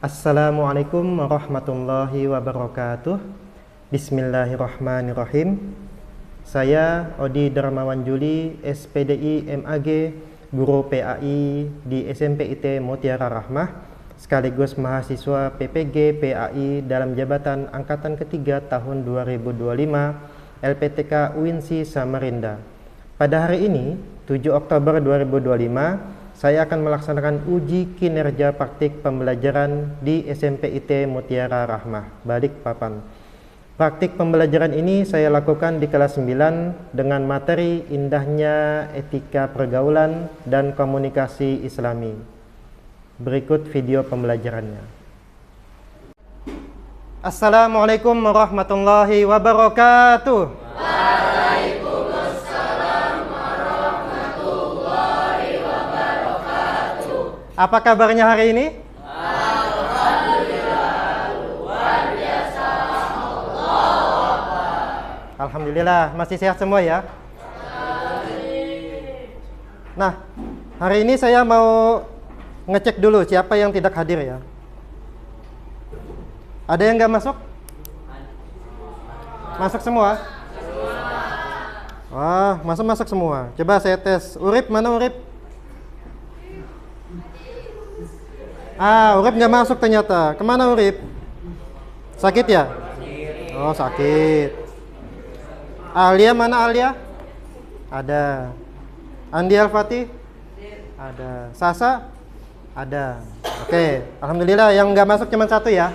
Assalamualaikum warahmatullahi wabarakatuh. Bismillahirrahmanirrahim. Saya Odi Darmawan Juli, SPDI MAG, Guru PAI di SMP IT Mutiara Rahmah, sekaligus mahasiswa PPG PAI dalam jabatan Angkatan Ketiga tahun 2025 LPTK UINSI Samarinda. Pada hari ini, 7 Oktober 2025, saya akan melaksanakan uji kinerja praktik pembelajaran di SMP IT Mutiara Rahmah, Balikpapan. Praktik pembelajaran ini saya lakukan di kelas 9 dengan materi indahnya etika pergaulan dan komunikasi Islami. Berikut video pembelajarannya. Assalamualaikum warahmatullahi wabarakatuh. Apa kabarnya hari ini? Alhamdulillah, luar biasa. Alhamdulillah, masih sehat semua ya? Nah, hari ini saya mau ngecek dulu siapa yang tidak hadir ya. Ada yang nggak masuk? Masuk semua? Wah, masuk semua. Coba saya tes. Urip, mana Urip? Urip nggak masuk ternyata. Kemana Urip? Sakit ya? Oh, sakit. Alia, mana Alia? Ada. Andi Al-Fatih? Ada. Sasa? Ada. Oke, alhamdulillah yang nggak masuk cuma satu ya.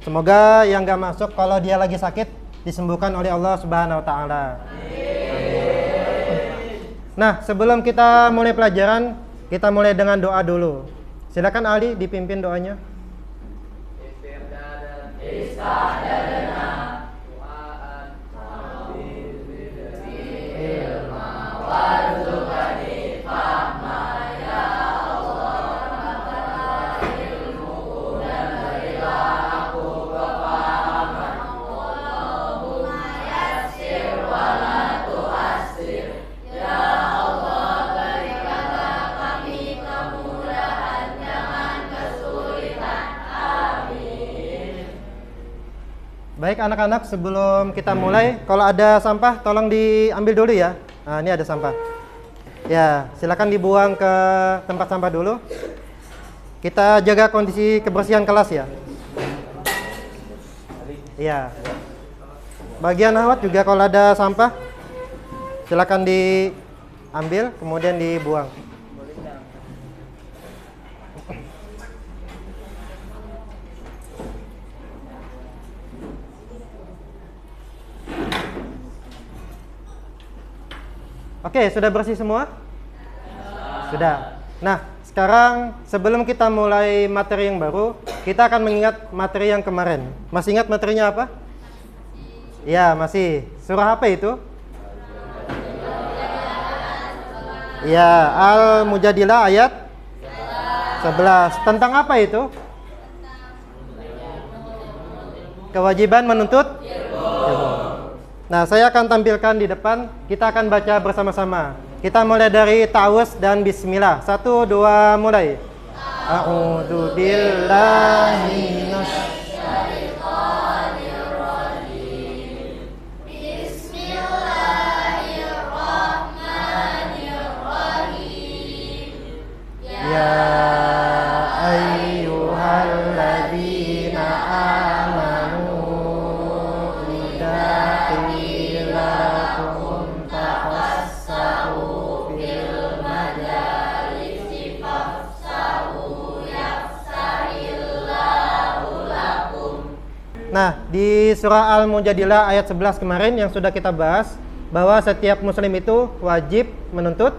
Semoga yang nggak masuk kalau dia lagi sakit disembuhkan oleh Allah Subhanahu wa taala. Nah, sebelum kita mulai pelajaran, kita mulai dengan doa dulu. Silakan Ali dipimpin doanya. Baik anak-anak, sebelum kita mulai, kalau ada sampah tolong diambil dulu ya. Nah, ini ada sampah. Ya, silakan dibuang ke tempat sampah dulu. Kita jaga kondisi kebersihan kelas ya. Iya. Bagian awat juga kalau ada sampah, silakan diambil kemudian dibuang. Oke, sudah bersih semua? Sudah. Nah, sekarang sebelum kita mulai materi yang baru, kita akan mengingat materi yang kemarin. Masih ingat materinya apa? Ya, masih. Surah apa itu? Ya, Al-Mujadilah ayat 11. Tentang apa itu? Kewajiban menuntut ilmu. Nah, saya akan tampilkan di depan. Kita akan baca bersama-sama. Kita mulai dari ta'awuz dan bismillah. 1, 2, mulai. A'udzu billahi minasyaitonir rajim. Bismillahirrahmanirrahim. Ya ayyuhalladzina amanu Nah, di surah Al-Mujadilah ayat 11 kemarin yang sudah kita bahas, bahwa setiap muslim itu wajib menuntut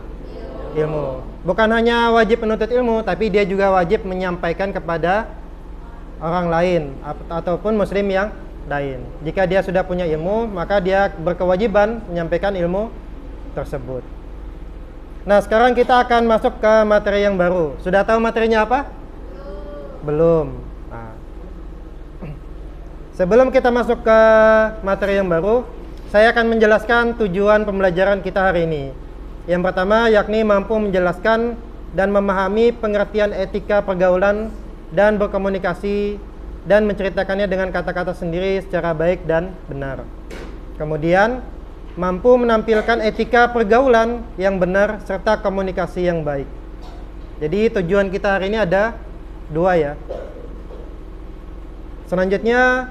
ilmu. Bukan hanya wajib menuntut ilmu, tapi dia juga wajib menyampaikan kepada orang lain ataupun muslim yang lain. Jika dia sudah punya ilmu, maka dia berkewajiban menyampaikan ilmu tersebut. Nah, sekarang kita akan masuk ke materi yang baru. Sudah tahu materinya apa? Belum. Sebelum kita masuk ke materi yang baru, saya akan menjelaskan tujuan pembelajaran kita hari ini. Yang pertama yakni mampu menjelaskan dan memahami pengertian etika pergaulan dan berkomunikasi dan menceritakannya dengan kata-kata sendiri secara baik dan benar. Kemudian mampu menampilkan etika pergaulan yang benar serta komunikasi yang baik. Jadi tujuan kita hari ini ada 2 ya. Selanjutnya,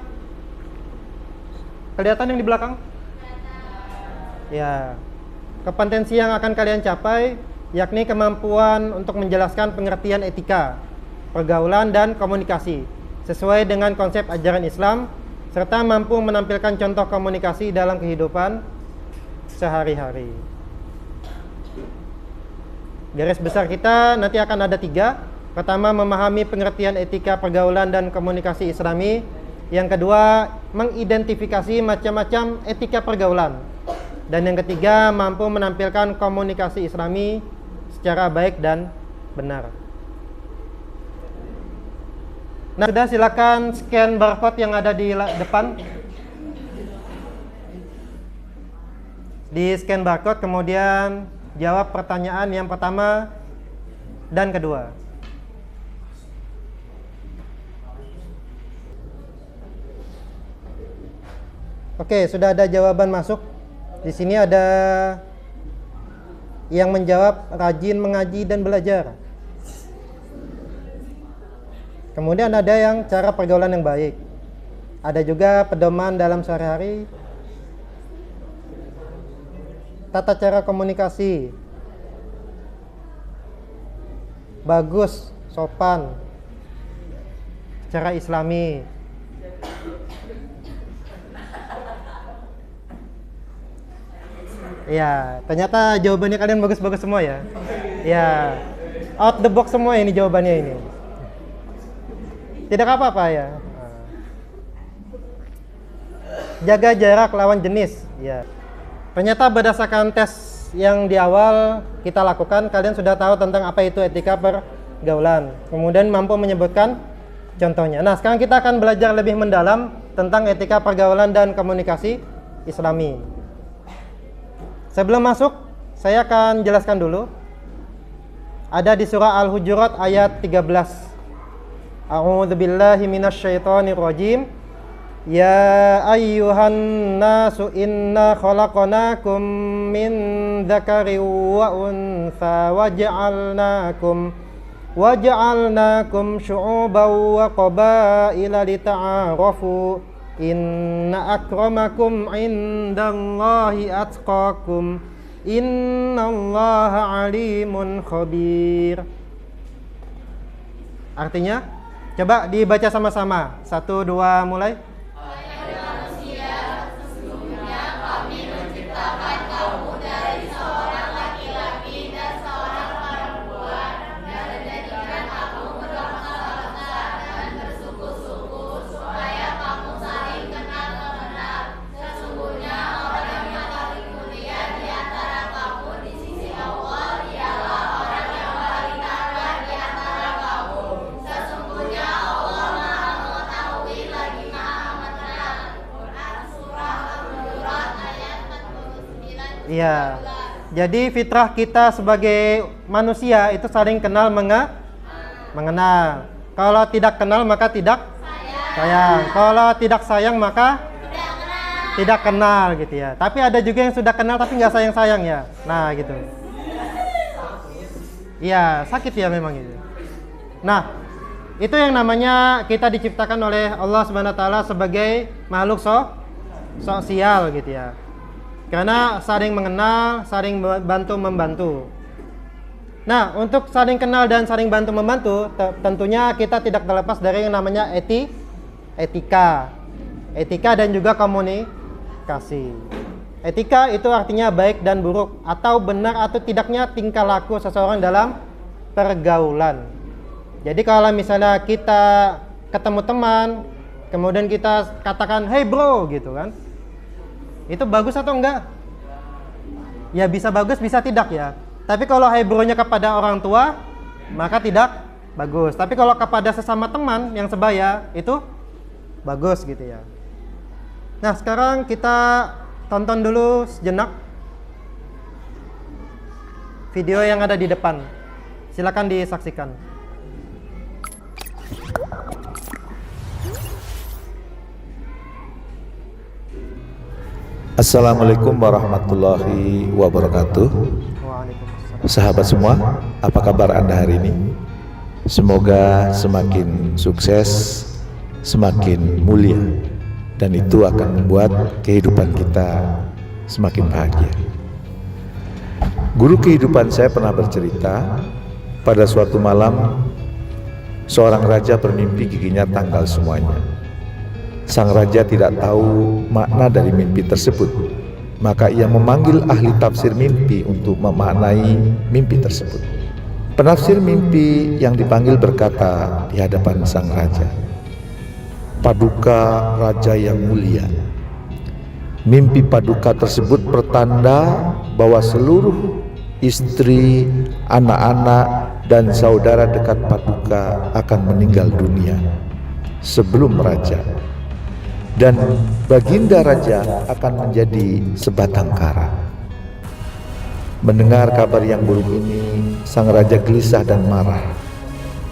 kelihatan yang di belakang? Ya, kompetensi yang akan kalian capai yakni kemampuan untuk menjelaskan pengertian etika, pergaulan, dan komunikasi sesuai dengan konsep ajaran Islam, serta mampu menampilkan contoh komunikasi dalam kehidupan sehari-hari. Garis besar kita nanti akan ada 3. Pertama, memahami pengertian etika pergaulan dan komunikasi Islami. Yang kedua, mengidentifikasi macam-macam etika pergaulan. Dan yang ketiga, mampu menampilkan komunikasi Islami secara baik dan benar. Nah, sudah, silakan scan barcode yang ada di depan. Di scan barcode, kemudian jawab pertanyaan yang pertama dan kedua. Oke, sudah ada jawaban masuk. Di sini ada yang menjawab rajin mengaji dan belajar. Kemudian ada yang cara pergaulan yang baik. Ada juga pedoman dalam sehari-hari. Tata cara komunikasi. Bagus, sopan. Secara Islami. Ya, ternyata jawabannya kalian bagus-bagus semua ya. Ya, out the box semua ini jawabannya ini. Tidak apa-apa ya. Jaga jarak lawan jenis. Ya. Ternyata berdasarkan tes yang di awal kita lakukan, kalian sudah tahu tentang apa itu etika pergaulan. Kemudian mampu menyebutkan contohnya. Nah, sekarang kita akan belajar lebih mendalam tentang etika pergaulan dan komunikasi Islami. Sebelum masuk, saya akan jelaskan dulu. Ada di surah Al-Hujurat ayat 13. A'udzu billahi minasyaitonir rajim. Ya ayyuhan nasu inna khalaqnakum min dzakarin wa untha waja'alnakum syu'uban wa qabaila lita'arafu. Inna akramakum indallahi atqakum. Innallaha alimun khabir. Artinya, coba dibaca sama-sama. 1, 2, mulai. Hai manusia, sesungguhnya kami menciptakan kamu dari seorang laki-laki dan seorang perempuan, dan menjadikan kamu berbangsa-bangsa dan bersuku-suku supaya kamu saling kenal-mengenal. Sesungguhnya orang yang paling mulia di antara kamu di sisi Allah ialah orang yang paling takwa di antara kamu. Sesungguhnya Allah Maha Mengetahui lagi Maha Mengenal. Quran Surah Al-Hujurat ayat 49. Iya. Jadi fitrah kita sebagai manusia itu saling kenal mengenal. Kalau tidak kenal maka tidak sayang. Kalau tidak sayang maka tidak kenal gitu ya. Tapi ada juga yang sudah kenal tapi nggak sayang-sayang ya. Nah gitu. Iya, sakit ya memang itu. Nah, itu yang namanya kita diciptakan oleh Allah Subhanahu wa taala sebagai makhluk sosial gitu ya. Karena saling mengenal, saling bantu-membantu. Nah, untuk saling kenal dan saling bantu-membantu, tentunya kita tidak terlepas dari yang namanya etika. Etika dan juga komunikasi. Etika itu artinya baik dan buruk, atau benar atau tidaknya tingkah laku seseorang dalam pergaulan. Jadi kalau misalnya kita ketemu teman, kemudian kita katakan, "Hey bro," gitu kan. Itu bagus atau enggak? Ya bisa bagus, bisa tidak ya. Tapi kalau hey bro-nya kepada orang tua, maka tidak bagus. Tapi kalau kepada sesama teman yang sebaya, itu bagus gitu ya. Nah, sekarang kita tonton dulu sejenak video yang ada di depan. Silakan disaksikan. Assalamualaikum warahmatullahi wabarakatuh. Waalaikumsalam. Sahabat semua, apa kabar Anda hari ini? Semoga semakin sukses, semakin mulia, dan itu akan membuat kehidupan kita semakin bahagia. Guru kehidupan saya pernah bercerita, pada suatu malam seorang raja bermimpi giginya tanggal semuanya. Sang raja tidak tahu makna dari mimpi tersebut, maka ia memanggil ahli tafsir mimpi untuk memaknai mimpi tersebut. Penafsir mimpi yang dipanggil berkata di hadapan sang raja, "Paduka raja yang mulia, mimpi paduka tersebut pertanda bahwa seluruh istri, anak-anak, dan saudara dekat paduka akan meninggal dunia sebelum raja. Dan baginda raja akan menjadi sebatang kara." Mendengar kabar yang buruk ini, sang raja gelisah dan marah.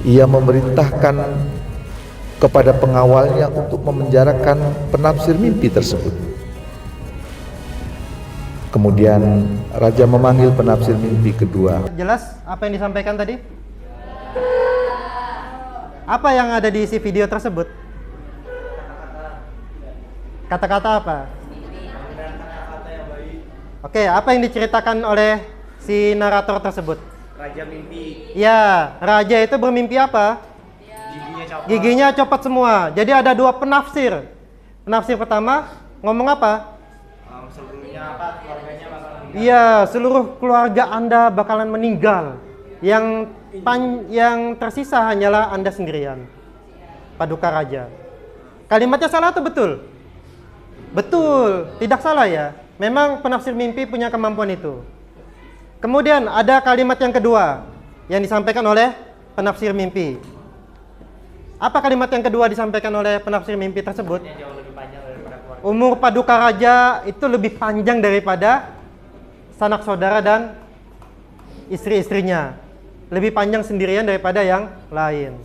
Ia memerintahkan kepada pengawalnya untuk memenjarakan penafsir mimpi tersebut. Kemudian raja memanggil penafsir mimpi kedua. Jelas apa yang disampaikan tadi? Apa yang ada di isi video tersebut? Kata-kata apa? Oke, apa yang diceritakan oleh si narator tersebut? Raja mimpi. Ya, raja itu bermimpi apa? Giginya copot semua. Jadi ada dua penafsir. Penafsir pertama ngomong apa? Sebelumnya apa? Keluarganya bakal meninggal. Iya, seluruh keluarga Anda bakalan meninggal. Yang tersisa hanyalah Anda sendirian. Paduka raja. Kalimatnya salah atau betul? Betul, tidak salah ya. Memang penafsir mimpi punya kemampuan itu. Kemudian ada kalimat yang kedua yang disampaikan oleh penafsir mimpi. Apa kalimat yang kedua disampaikan oleh penafsir mimpi tersebut? Jauh lebih panjang daripada keluarga. Umur paduka raja itu lebih panjang daripada sanak saudara dan istri-istrinya. Lebih panjang sendirian daripada yang lain.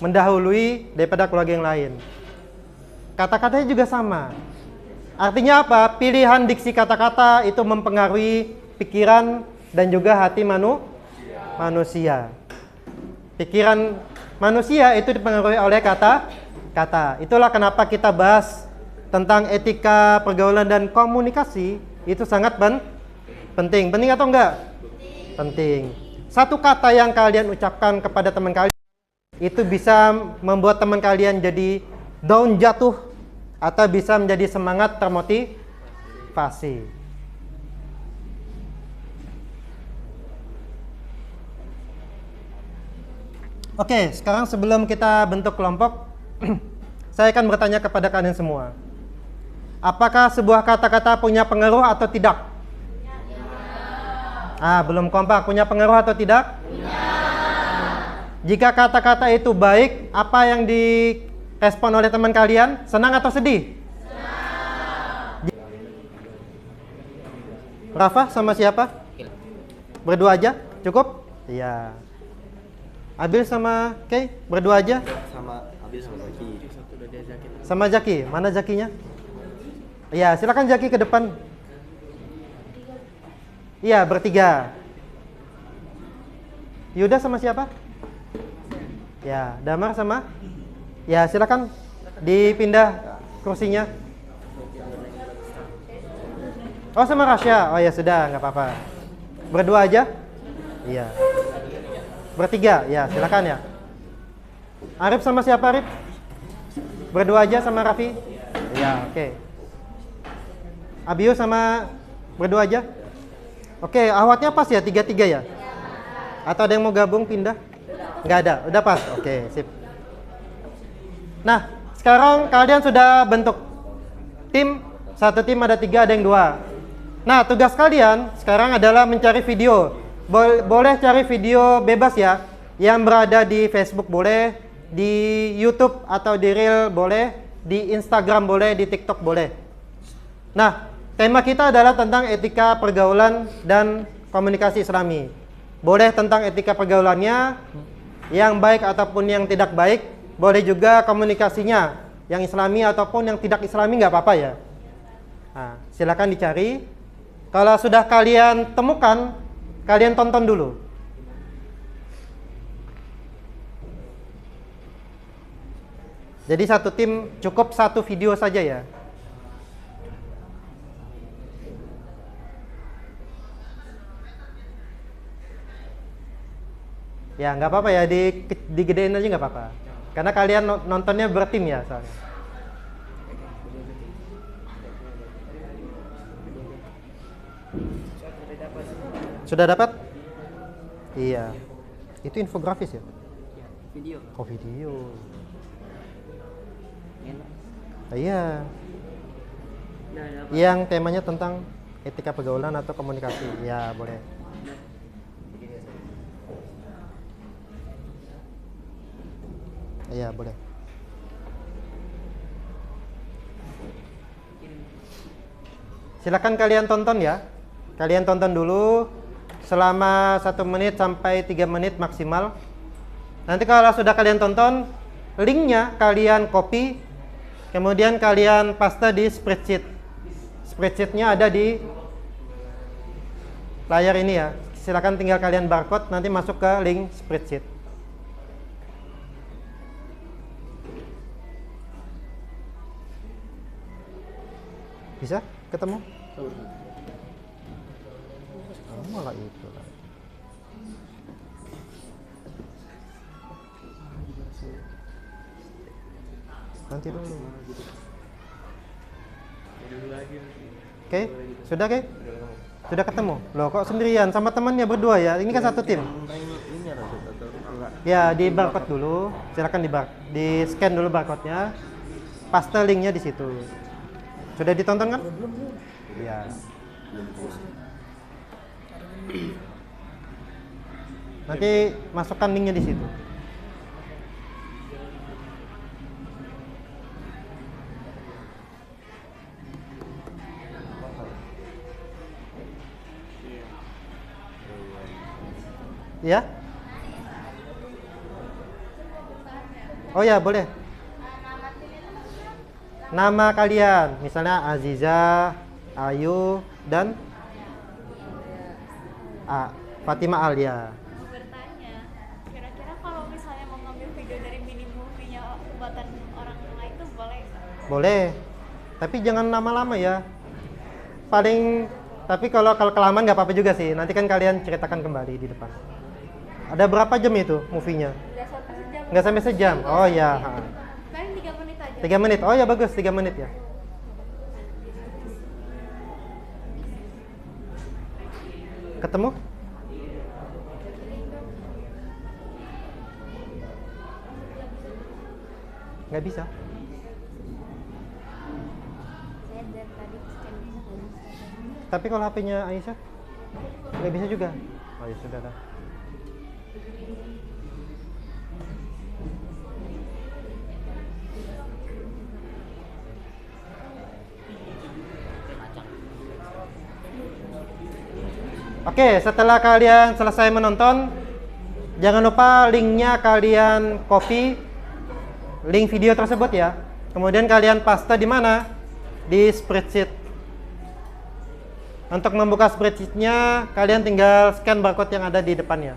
Mendahului daripada keluarga yang lain. Kata-katanya juga sama. Artinya apa? Pilihan diksi kata-kata itu mempengaruhi pikiran dan juga hati manusia. Pikiran manusia itu dipengaruhi oleh kata-kata. Itulah kenapa kita bahas tentang etika pergaulan dan komunikasi itu sangat penting. Penting atau enggak? Penting. Satu kata yang kalian ucapkan kepada teman kalian itu bisa membuat teman kalian jadi down, jatuh, atau bisa menjadi semangat, termotivasi. Oke, sekarang sebelum kita bentuk kelompok, saya akan bertanya kepada kalian semua. Apakah sebuah kata-kata punya pengaruh atau tidak? Belum kompak. Punya pengaruh atau tidak? Jika kata-kata itu baik, apa yang direspon oleh teman kalian? Senang atau sedih? Senang. Rafa sama siapa? Berdua aja? Cukup? Iya. Abil sama Kay? Berdua aja? Sama Abil sama Zaki. Sama Zaki? Mana Zakinya? Iya, silakan Zaki ke depan. Iya, bertiga. Yuda sama siapa? Ya, Damar sama? Ya, silakan dipindah kursinya. Oh, sama Rasya. Oh ya sudah, nggak apa-apa. Berdua aja? Iya. Bertiga, ya silakan ya. Arif sama siapa Arif? Berdua aja sama Raffi? Ya, oke. Abiu sama berdua aja? Oke, awatnya pas ya, 3-3 ya? Atau ada yang mau gabung pindah? Nggak ada, udah pas. Oke, sip. Nah, sekarang kalian sudah bentuk tim. Satu tim ada 3, ada yang 2. Nah, tugas kalian sekarang adalah mencari video. Boleh cari video bebas ya. Yang berada di Facebook boleh, di YouTube atau di Reel boleh, di Instagram boleh, di TikTok boleh. Nah, tema kita adalah tentang etika pergaulan dan komunikasi Islami. Boleh tentang etika pergaulannya, yang baik ataupun yang tidak baik. Boleh juga komunikasinya, yang Islami ataupun yang tidak Islami, nggak apa-apa ya. Nah, silakan dicari. Kalau sudah kalian temukan, kalian tonton dulu. Jadi satu tim cukup satu video saja ya. Ya nggak apa-apa ya, digedein aja nggak apa-apa. Karena kalian nontonnya bertim ya soalnya. Sudah dapat? Iya. Itu infografis ya? Video. Oh video. Enak. Iya. Yang temanya tentang etika pergaulan atau komunikasi. Ya boleh. Iya boleh. Silakan kalian tonton ya. Kalian tonton dulu selama 1 menit sampai 3 menit maksimal. Nanti kalau sudah kalian tonton, linknya kalian copy, kemudian kalian paste di spreadsheet. Spreadsheetnya ada di layar ini ya. Silakan tinggal kalian barcode, nanti masuk ke link spreadsheet. Bisa ketemu? Oh, malah itu lah. Nanti dulu. Oke, sudah ke? Sudah ketemu? Loh kok sendirian? Sama temannya berdua ya? Ini kan satu tim. Ya, di barcode dulu. Silakan di scan dulu barcode-nya. Paste linknya di situ. Sudah ditonton kan? Iya. Nanti masukkan linknya di situ. Ya? Oh ya, boleh. Nama kalian, misalnya Aziza, Ayu, dan Fatima Alia. Mau bertanya, kira-kira kalau misalnya mau ngambil video dari mini movie-nya buatan orang lain itu boleh? Boleh, tapi jangan lama-lama ya. Tapi kalau kelamaan nggak apa-apa juga sih. Nanti kan kalian ceritakan kembali di depan. Ada berapa jam itu movie-nya? Nggak sampai sejam. Nggak sampai sejam. Oh ya. Paling 3 menit aja. 3 menit. Oh ya bagus, 3 menit ya. Ketemu? Nggak bisa. Saya dari tadi scan bisa. Tapi kalau HP-nya Aisyah nggak bisa juga. Oh ya sudah dah. Oke, setelah kalian selesai menonton, jangan lupa linknya kalian copy, link video tersebut ya. Kemudian kalian paste di mana? Di spreadsheet. Untuk membuka spreadsheetnya, kalian tinggal scan barcode yang ada di depannya.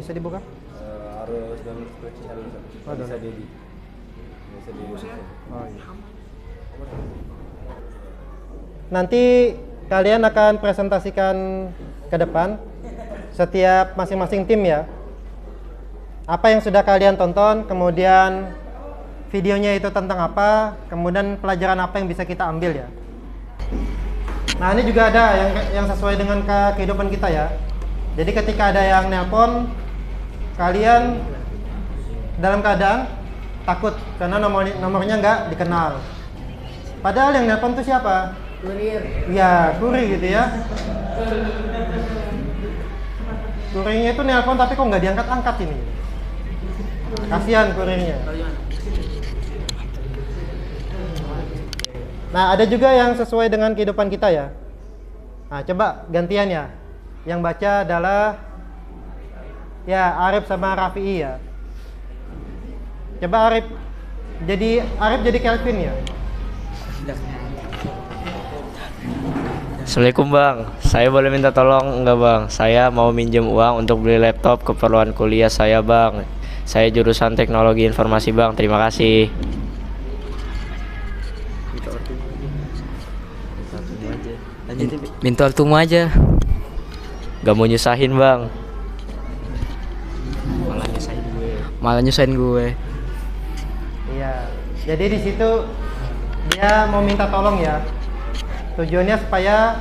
Bisa dibuka? Harus download spreadsheet harus. Oh, Bisa download. bisa di. Oh, iya. Nanti kalian akan presentasikan ke depan setiap masing-masing tim ya. Apa yang sudah kalian tonton, kemudian videonya itu tentang apa, kemudian pelajaran apa yang bisa kita ambil ya. Nah ini juga ada yang sesuai dengan kehidupan kita ya. Jadi ketika ada yang nelpon, kalian dalam keadaan takut karena nomornya nggak dikenal. Padahal yang nelpon itu siapa? Kurir. Iya, kurir gitu ya. Kurirnya itu nelpon tapi kok nggak diangkat-angkat ini. Kasihan kurirnya. Nah, ada juga yang sesuai dengan kehidupan kita ya. Nah, coba gantian ya. Yang baca adalah ya Arif sama Rafi'i ya. Coba Arif jadi Kelvin ya. Assalamualaikum bang, saya boleh minta tolong enggak bang? Saya mau minjem uang untuk beli laptop keperluan kuliah saya bang. Saya jurusan teknologi informasi bang, terima kasih. Minta tunggu aja. Gak mau nyusahin bang. Malah nyusahin gue. Iya. Jadi di situ dia mau minta tolong ya. Tujuannya supaya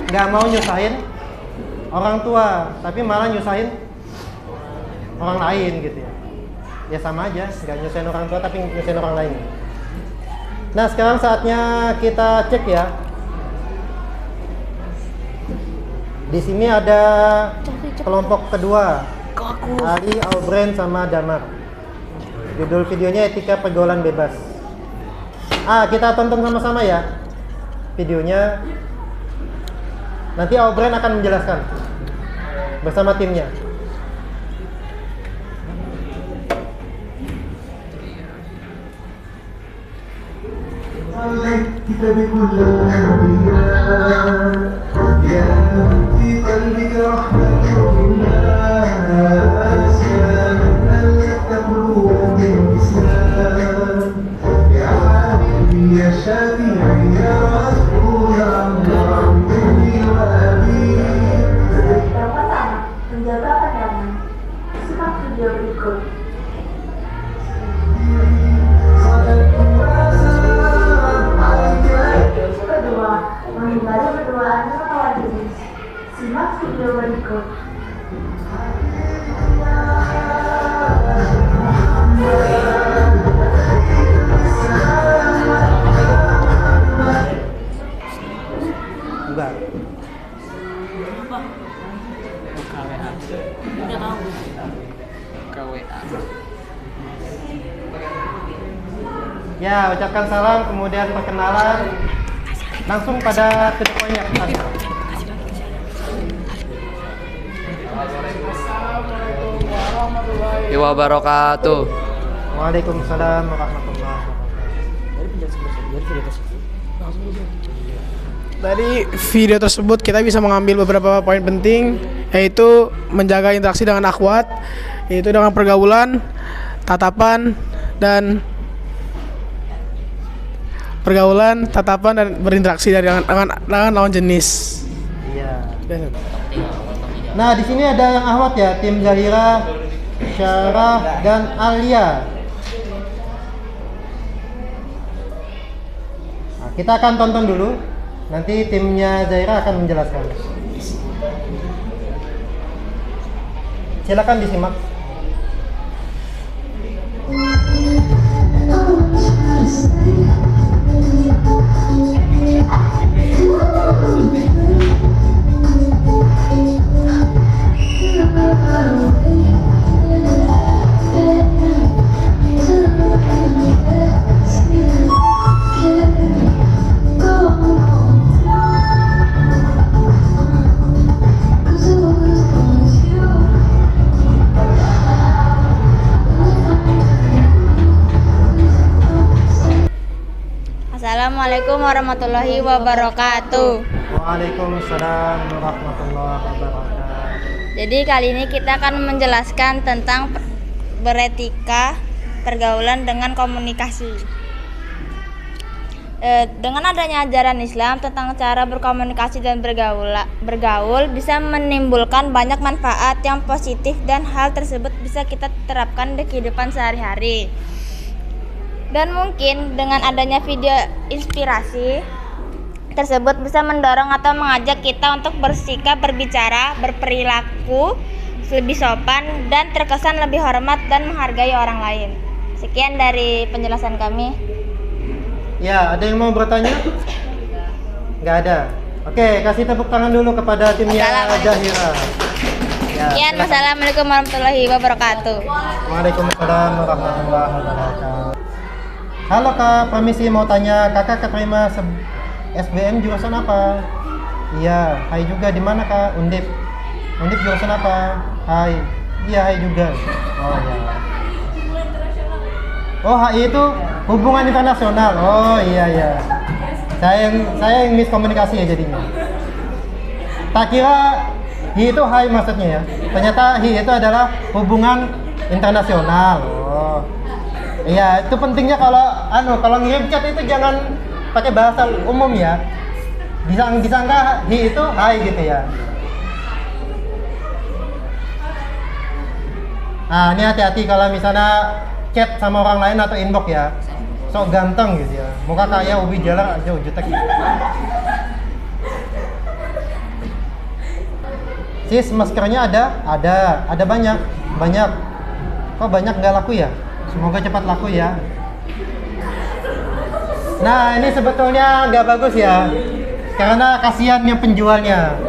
nggak mau nyusahin orang tua, tapi malah nyusahin orang lain gitu ya. Ya sama aja, nggak nyusahin orang tua tapi nyusahin orang lain. Nah sekarang saatnya kita cek ya. Di sini ada kelompok kedua, Ali, Albren, sama Damar. Judul videonya Etika Pergaulan Bebas. Kita tonton sama-sama ya videonya. Nanti Albren akan menjelaskan bersama timnya. Menjaga pandangan. Simak video berikut. Kedua, menghindari berduaan sama lawan jenis. Simak video berikut. Enggak. Ya, ucapkan salam, kemudian perkenalan. Langsung pada to the point ya. Wabarakatuh. Waalaikumsalam warahmatullahi wabarakatuh. Dari video tersebut kita bisa mengambil beberapa poin penting, yaitu menjaga interaksi dengan akhwat, yaitu dengan pergaulan, tatapan, dan berinteraksi dengan lawan jenis. Iya. Nah, di sini ada yang akhwat ya, tim Zahira, Syarah, dan Alia. Nah, kita akan tonton dulu. Nanti timnya Zahira akan menjelaskan. Silakan disimak. Assalamualaikum warahmatullahi wabarakatuh. Waalaikumsalam warahmatullahi wabarakatuh. Jadi kali ini kita akan menjelaskan tentang beretika pergaulan dengan komunikasi. Dengan adanya ajaran Islam tentang cara berkomunikasi dan bergaul bisa menimbulkan banyak manfaat yang positif, dan hal tersebut bisa kita terapkan di kehidupan sehari-hari. Dan mungkin dengan adanya video inspirasi tersebut bisa mendorong atau mengajak kita untuk bersikap, berbicara, berperilaku lebih sopan dan terkesan lebih hormat dan menghargai orang lain. Sekian dari penjelasan kami. Ya, ada yang mau bertanya? Nggak ada. Oke, kasih tepuk tangan dulu kepada timnya Zahira. Ya, Sekian, wassalamualaikum warahmatullahi wabarakatuh. Waalaikumsalam warahmatullahi wabarakatuh. Halo Kak, permisi mau tanya, Kakak keterima SBM jurusan apa? Iya, hai juga. Di mana Kak? Undip. Undip jurusan apa? Hai. Iya, hai juga. Oh iya. Oh, HI itu hubungan internasional. Oh iya iya. Saya yang miskomunikasi ya jadinya. Tak kira HI itu hai maksudnya ya. Ternyata HI itu adalah hubungan internasional. Oh. Iya, itu pentingnya kalau ngirim chat itu jangan pakai bahasa umum ya. Disangka HI itu hai gitu ya. Nah, ini hati-hati kalau misalnya chat sama orang lain atau inbox ya. Sok ganteng gitu ya. Muka kayak ubi jalan aja jutek. Sis, maskernya ada banyak. Kok banyak nggak laku ya? Semoga cepat laku ya. Nah, ini sebetulnya nggak bagus ya. Karena kasihan yang penjualnya.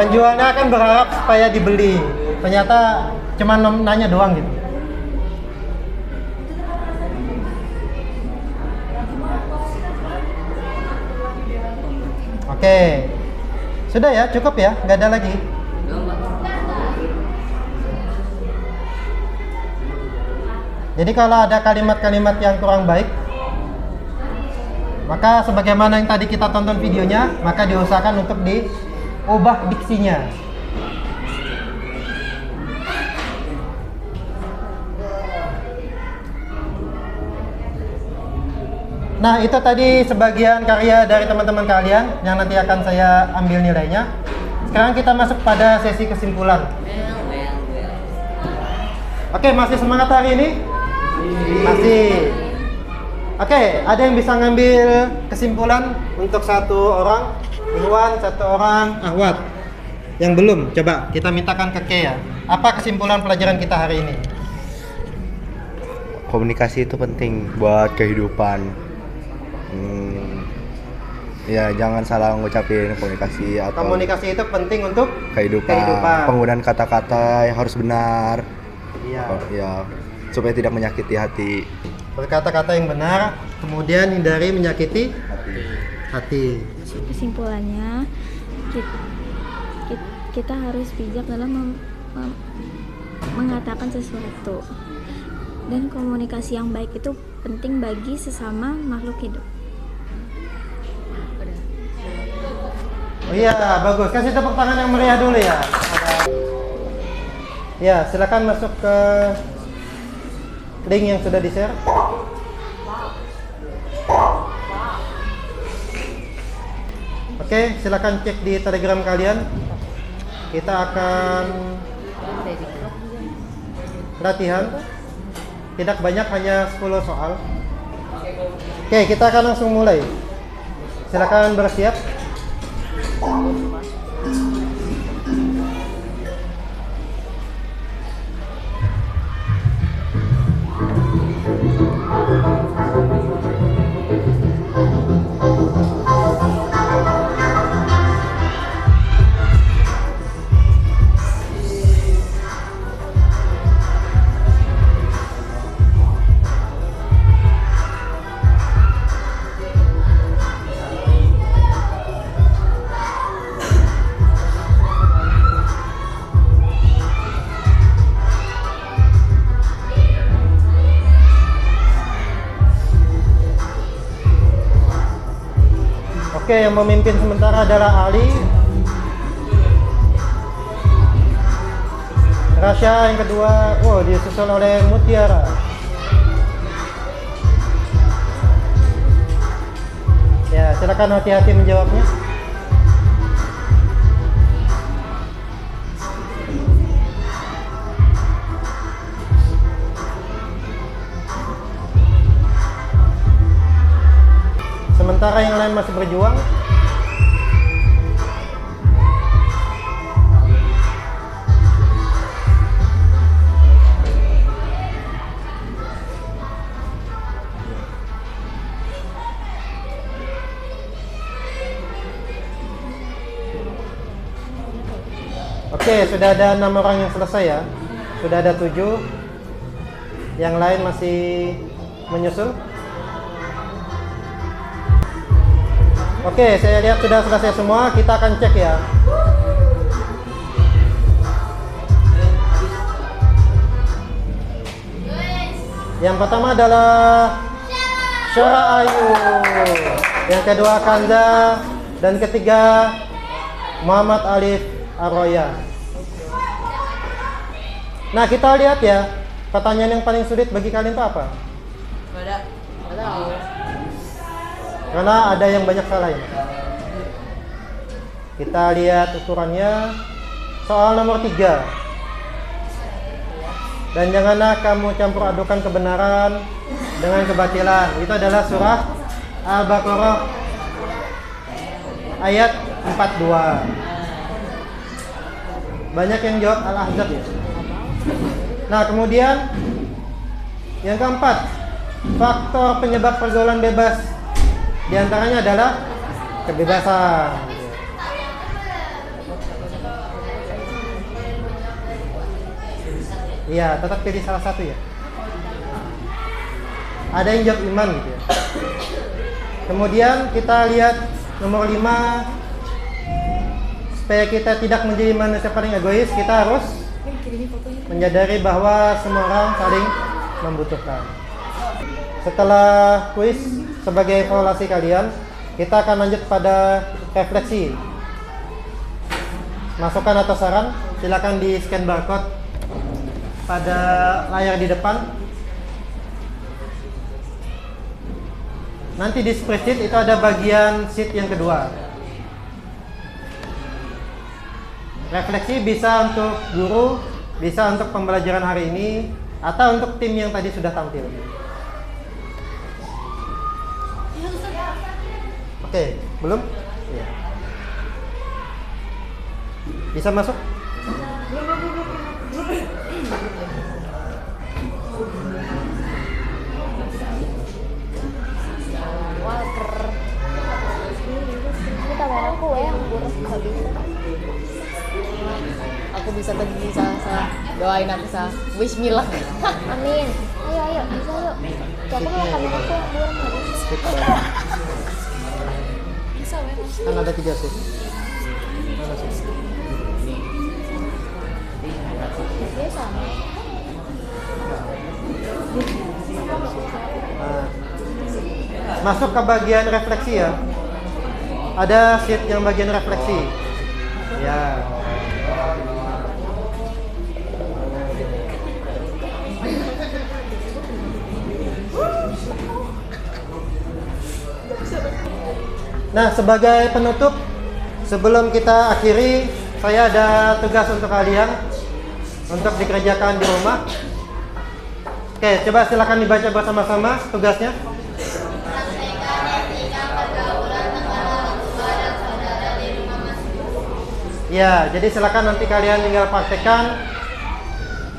Penjualnya kan berharap supaya dibeli. Ternyata cuma nanya doang gitu. Oke. Sudah ya, cukup ya, nggak ada lagi. Jadi kalau ada kalimat-kalimat yang kurang baik, maka sebagaimana yang tadi kita tonton videonya, maka diusahakan untuk diubah diksinya. Nah, itu tadi sebagian karya dari teman-teman kalian yang nanti akan saya ambil nilainya. Sekarang kita masuk pada sesi kesimpulan. Oke, masih semangat hari ini? Masih. Oke, ada yang bisa ngambil kesimpulan untuk satu orang Iwan, satu orang Ahwat. Yang belum, coba kita mintakan ke Kea. Apa kesimpulan pelajaran kita hari ini? Komunikasi itu penting buat kehidupan. Ya, jangan salah ngucapin komunikasi atau Komunikasi itu penting untuk kehidupan. Penggunaan kata-kata yang harus benar. Iya. Ya, supaya tidak menyakiti hati. Berkata-kata yang benar, kemudian hindari menyakiti hati. Kesimpulannya, kita harus bijak dalam mengatakan sesuatu. Dan komunikasi yang baik itu penting bagi sesama makhluk hidup. Oh iya, bagus. Kasih tepuk tangan yang meriah dulu ya. Ya, silakan masuk ke link yang sudah di-share. Oke, silakan cek di Telegram kalian. Kita akan latihan. Tidak banyak, hanya 10 soal. Oke, kita akan langsung mulai. Silakan bersiap. Oke, yang memimpin sementara adalah Ali. Rasya yang kedua, disusul oleh Mutiara. Ya, silakan hati-hati menjawabnya. Sementara yang lain masih berjuang. Oke, sudah ada 6 orang yang selesai ya. Sudah ada 7. Yang lain masih menyusul. Oke, saya lihat sudah selesai semua. Kita akan cek ya. Yang pertama adalah Syara Ayu, yang kedua Kanza, dan ketiga Muhammad Alif Arroya. Nah, kita lihat ya, pertanyaan yang paling sulit bagi kalian itu apa? Karena ada yang banyak salah ya. Kita lihat ukurannya. Soal nomor 3. Dan janganlah kamu campur adukan kebenaran dengan kebatilan. Itu adalah surah Al-Baqarah ayat 42. Banyak yang jawab Al-Ahzab ya. Nah, kemudian yang keempat, faktor penyebab pergaulan bebas. Di antaranya adalah kebebasan. Iya, tetap pilih salah satu ya. Ada yang jawab iman gitu ya. Kemudian kita lihat nomor 5. Supaya kita tidak menjadi manusia paling egois, kita harus menyadari bahwa semua orang saling membutuhkan. Setelah kuis sebagai evaluasi kalian, kita akan lanjut pada refleksi. Masukan atau saran, silakan di scan barcode pada layar di depan. Nanti di spreadsheet itu ada bagian sheet yang kedua. Refleksi bisa untuk guru, bisa untuk pembelajaran hari ini, atau untuk tim yang tadi sudah tampil. Oke, belum? Ya. Bisa masuk? Ini kamera aku ya yang buruk nggak bisa. Aku bisa tadi doain aku wish me luck. Amin. Ayo bisa yuk. Aku mau kamera aku yang buruk nggak bisa. Kan ada 3 shift. Mana shift? Dia sama. Nah, masuk ke bagian refleksi ya. Ada sheet yang bagian refleksi. Ya. Nah, sebagai penutup, sebelum kita akhiri, saya ada tugas untuk kalian untuk dikerjakan di rumah. Oke, coba silakan dibaca bersama-sama tugasnya. Ya, jadi silakan nanti kalian tinggal praktekkan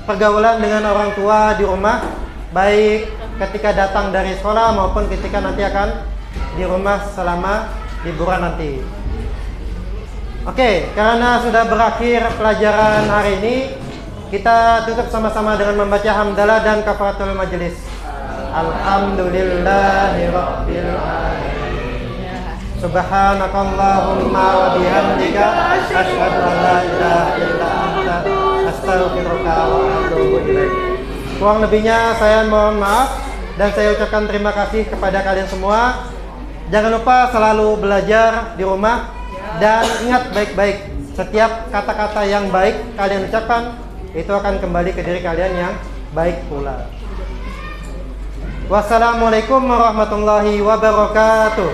pergaulan dengan orang tua di rumah, baik ketika datang dari sekolah maupun ketika nanti akan di rumah selama liburan nanti. Oke, karena sudah berakhir pelajaran hari ini, kita tutup sama-sama dengan membaca hamdalah dan kafaratul majelis. Alhamdulillahirabbil alamin. Subhanakallahumma wa bihamdika asyhadu an la ilaha illa anta astaghfiruka wa atubu ilaik. Kurang lebihnya saya mohon maaf dan saya ucapkan terima kasih kepada kalian semua. Jangan lupa selalu belajar di rumah dan ingat baik-baik, setiap kata-kata yang baik kalian ucapkan itu akan kembali ke diri kalian yang baik pula. Wassalamualaikum warahmatullahi wabarakatuh.